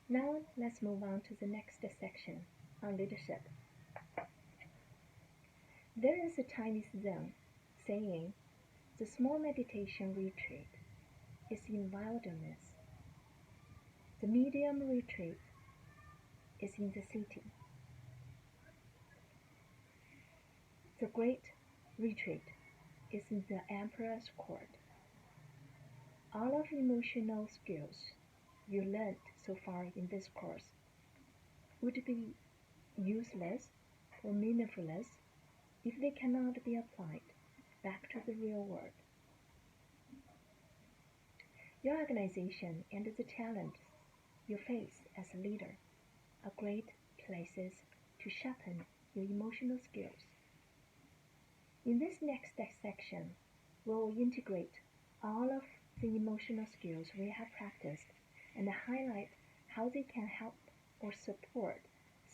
Now let's move on to the next section on leadership. There is a Chinese Zen saying, the small meditation retreat is in wilderness. The medium retreat is in the city. The great retreat is in the emperor's court. All of emotional skills you learned so far in this course would be useless or meaningless if they cannot be applied back to the real world. Your organization and the challenges you face as a leader are great places to sharpen your emotional skills. In this next section, we will integrate all of the emotional skills we have practiced and highlight how they can help or support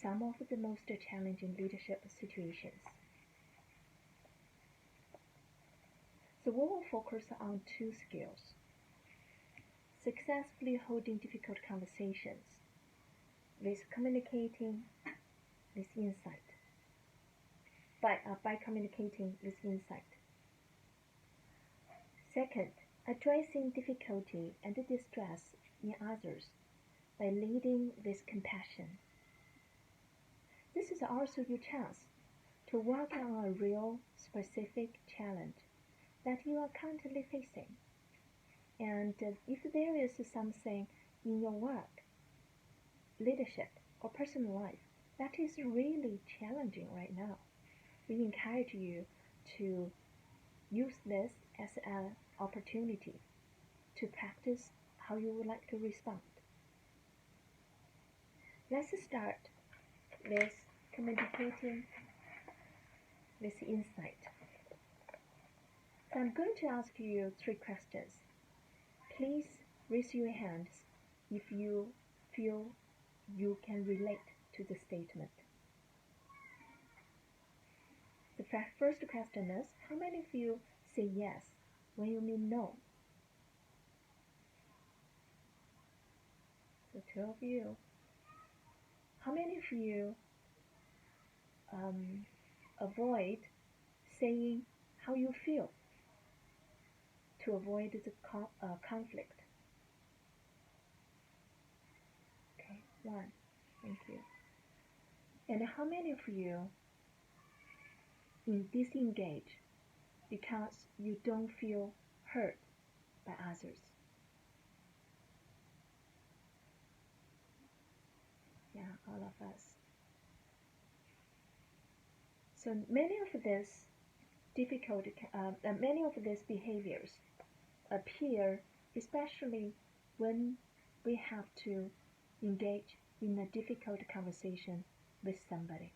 some of the most challenging leadership situations. So we will focus on two skills: successfully holding difficult conversations with communicating with insight. By communicating with insight. Second, addressing difficulty and distress in others by leading with compassion. This is also your chance to work on a real, specific challenge that you are currently facing. And if there is something in your work, leadership, or personal life that is really challenging right now, we encourage you to use this as an opportunity to practice how you would like to respond. Let's start with communicating with insight. So I'm going to ask you 3 questions. Please raise your hands if you feel you can relate to the statement. The first question is, how many of you say yes when you mean no? So 2 of you. How many of you avoid saying how you feel to avoid the conflict? Okay, 1. Thank you. And how many of you disengage because you don't feel heard by others? Yeah, all of us. So many of these behaviors appear especially when we have to engage in a difficult conversation with somebody.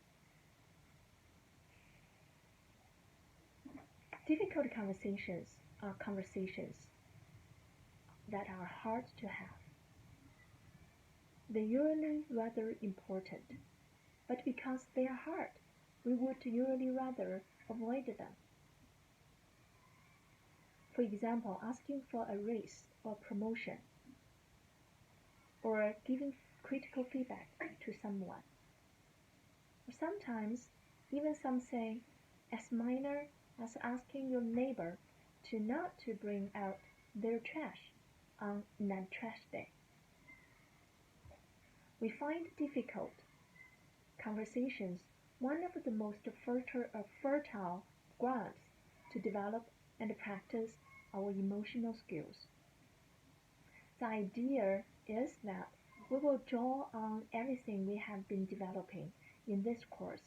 Difficult conversations are conversations that are hard to have. They're usually rather important, but because they are hard, we would usually rather avoid them. For example, asking for a raise or promotion, or giving critical feedback to someone. Or sometimes, even something as minor as asking your neighbor not to bring out their trash on non-trash day. We find difficult conversations one of the most fertile grounds to develop and practice our emotional skills. The idea is that we will draw on everything we have been developing in this course.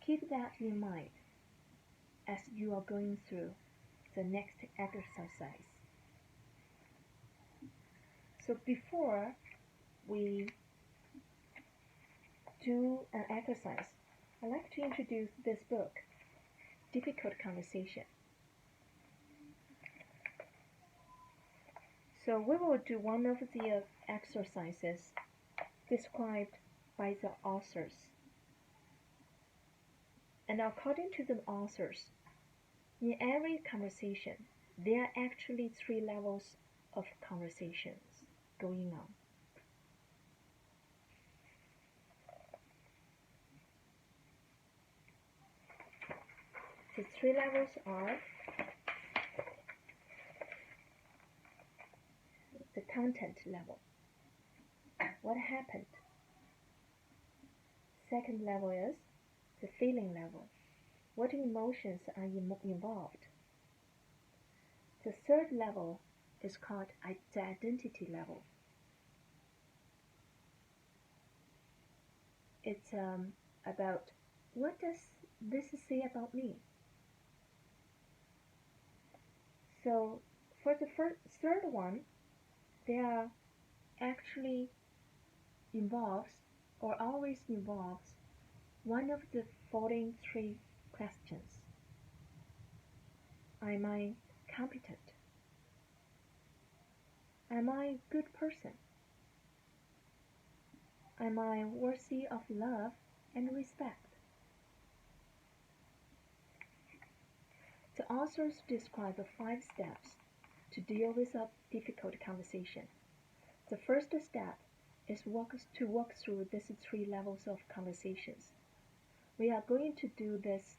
Keep that in mind as you are going through the next exercise. So before we do an exercise, I'd like to introduce this book, Difficult Conversation. So we will do one of the exercises described by the authors. And according to the authors, in every conversation, there are actually 3 levels of conversations going on. The three levels are the content level. What happened? Second level is the feeling level. What emotions are involved? The third level is called the identity level. It's about what does this say about me? So for the third one, there actually involves or always involves one of the following three questions. Am I competent? Am I a good person? Am I worthy of love and respect? The authors describe 5 steps to deal with a difficult conversation. The first step is to walk through these 3 levels of conversations. We are going to do this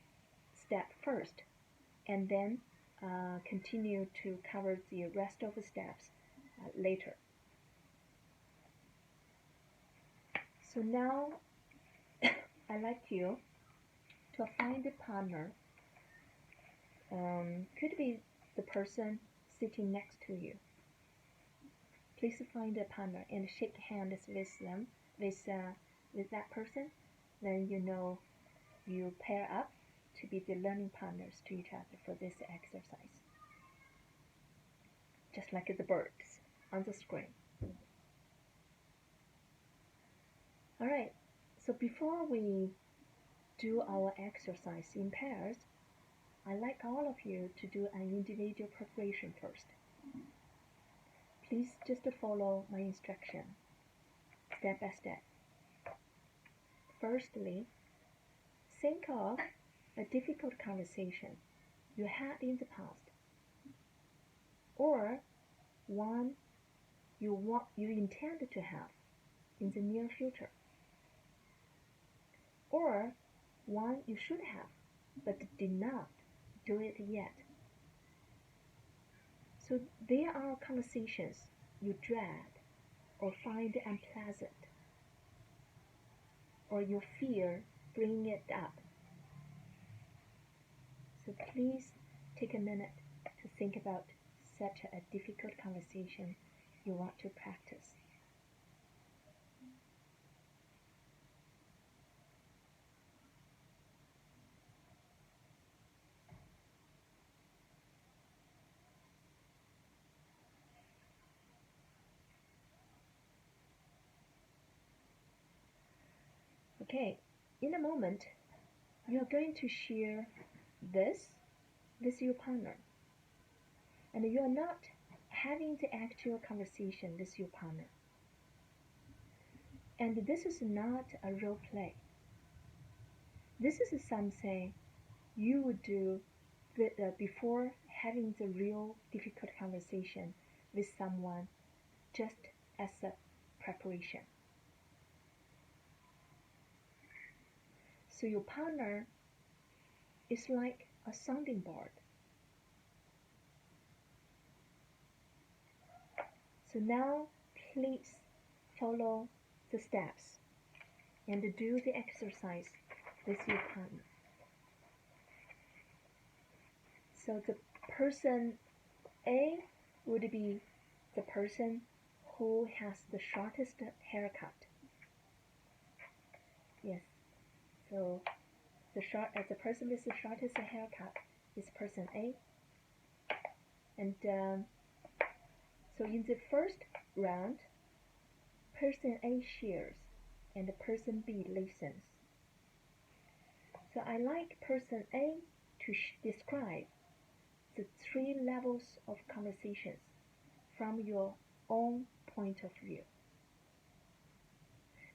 step first and then continue to cover the rest of the steps later. So now I'd like you to find a partner. Could be the person sitting next to you. Please find a partner and shake hands with them, with that person. Then you know you pair up to be the learning partners to each other for this exercise. Just like the birds on the screen. Alright, so before we do our exercise in pairs, I'd like all of you to do an individual preparation first. Please just follow my instruction, step by step. Firstly, think of a difficult conversation you had in the past, or one you intend to have in the near future, or one you should have but did not do it yet. So there are conversations you dread or find unpleasant, or you fear bringing it up. So please take a minute to think about such a difficult conversation you want to practice. Okay, in a moment, you are going to share this with your partner. And you are not having the actual conversation with your partner. And this is not a role play. This is something you would do before having the real difficult conversation with someone, just as a preparation. So your partner is like a sounding board. So now please follow the steps and do the exercise with your partner. So the person A would be the person who has the shortest haircut. Yes. So the person with the shortest haircut is person A. And so in the first round, person A shares and person B listens. So I like person A to describe the 3 levels of conversations from your own point of view.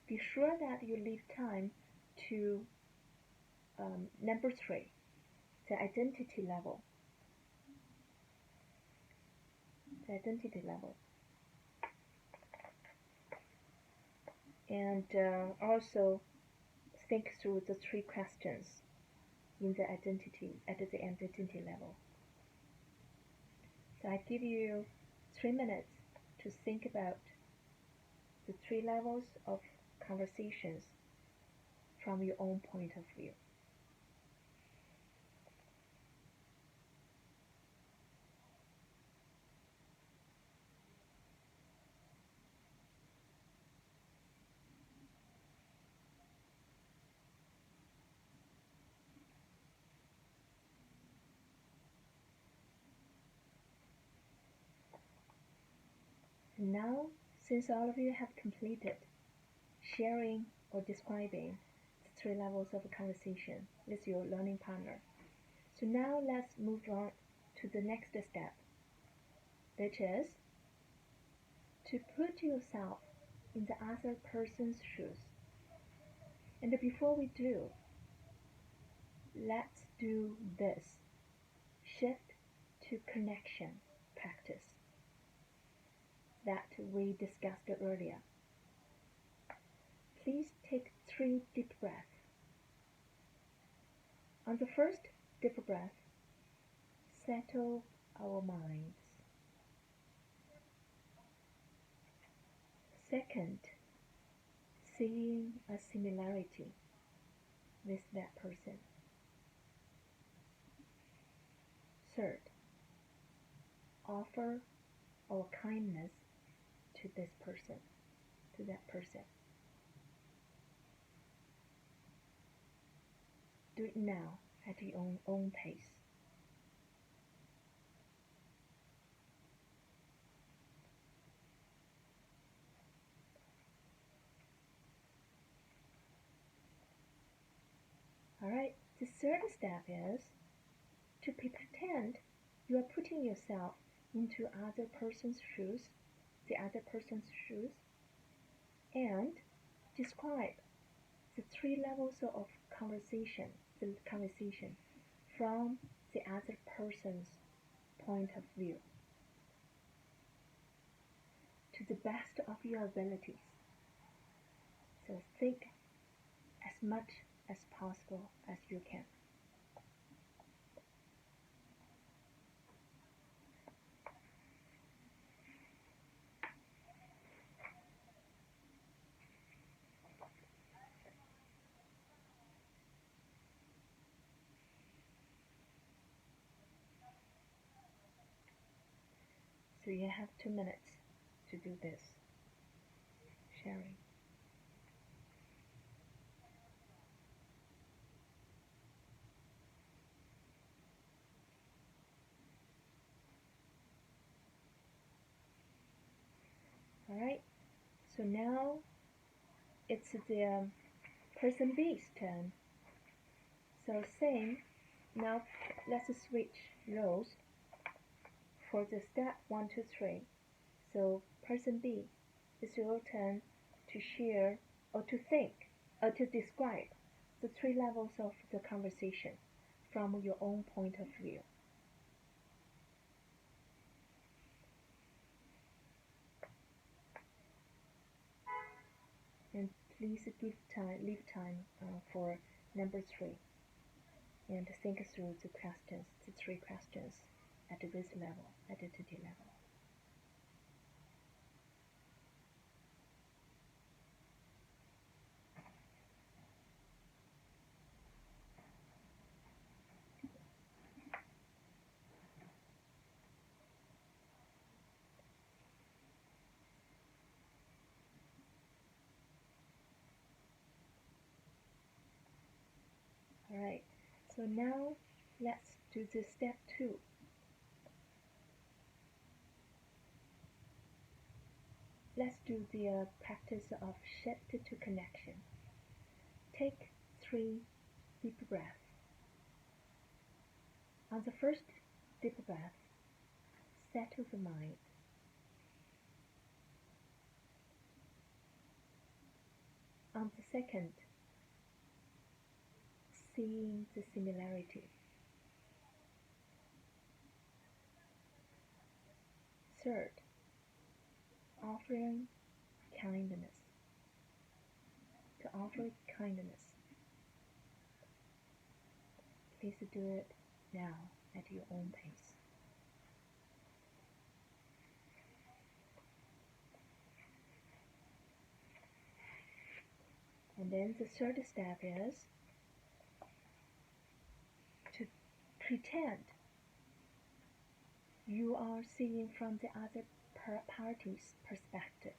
Be sure that you leave time to number 3, the identity level. The identity level. And also think through the 3 questions. in the identity at the identity level. So I give you 3 minutes to think about the 3 levels of conversations from your own point of view. And now, since all of you have completed sharing or describing the 3 levels of conversation with your learning partner, so now let's move on to the next step, which is to put yourself in the other person's shoes. And before we do, let's do this shift to connection practice that we discussed earlier. Please take 3 deep breaths. On the first deep breath, settle our minds. Second, seeing a similarity with that person. Third, offer our kindness to this person, to that person. Do it now at your own pace. Alright, the third step is to pretend you are putting yourself into other person's shoes, the other person's shoes, and describe the 3 levels of conversation, the conversation from the other person's point of view to the best of your abilities. So think as much as possible as you can. So you have 2 minutes to do this sharing. Alright, so now it's the person B's turn. So same, now let's switch roles for the step 1, 2, 3. So person B, it's your turn to share or to think or to describe the 3 levels of the conversation from your own point of view. And please leave time for number 3 and think through the questions, the 3 questions at this level, identity level. Alright, so now let's do the step 2. Let's do the practice of shift to connection. Take 3 deep breaths. On the first deep breath, settle the mind. On the second, seeing the similarity. Third, offering kindness. To offer kindness. Please do it now at your own pace. And then the third step is to pretend you are seeing from the other party's perspective,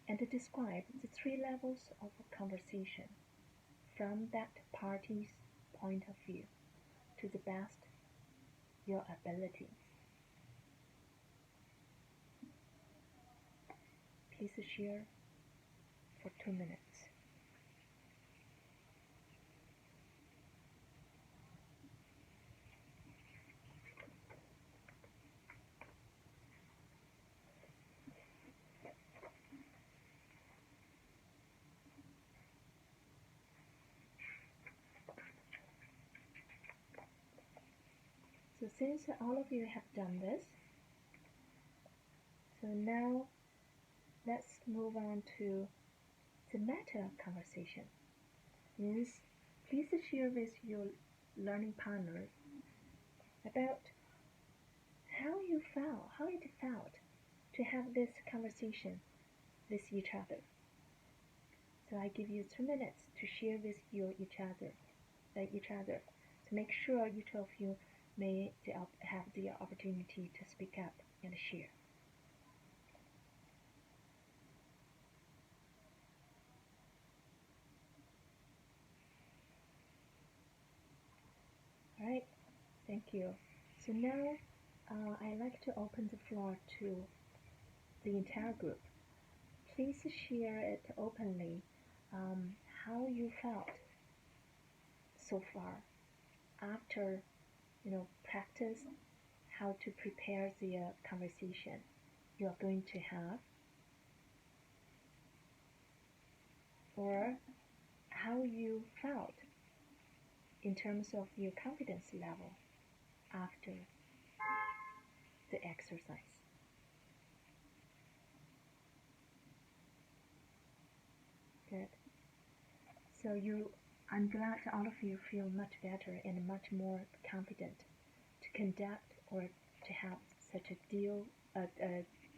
and to describe the three levels of a conversation from that party's point of view to the best your ability. Please share for 2 minutes. So since all of you have done this, so now let's move on to the meta conversation. Means please share with your learning partner about how it felt to have this conversation with each other. So I give you 2 minutes to share with each other, to make sure each of you may have the opportunity to speak up and share. All right, thank you. So now I'd like to open the floor to the entire group. Please share it openly, how you felt so far after practice how to prepare the conversation you are going to have, or how you felt in terms of your confidence level after the exercise. Good. So I'm glad all of you feel much better and much more confident to conduct or to have such a deal,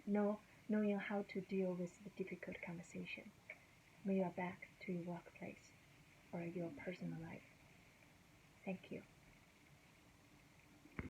knowing how to deal with the difficult conversation when you are back to your workplace or your personal life. Thank you.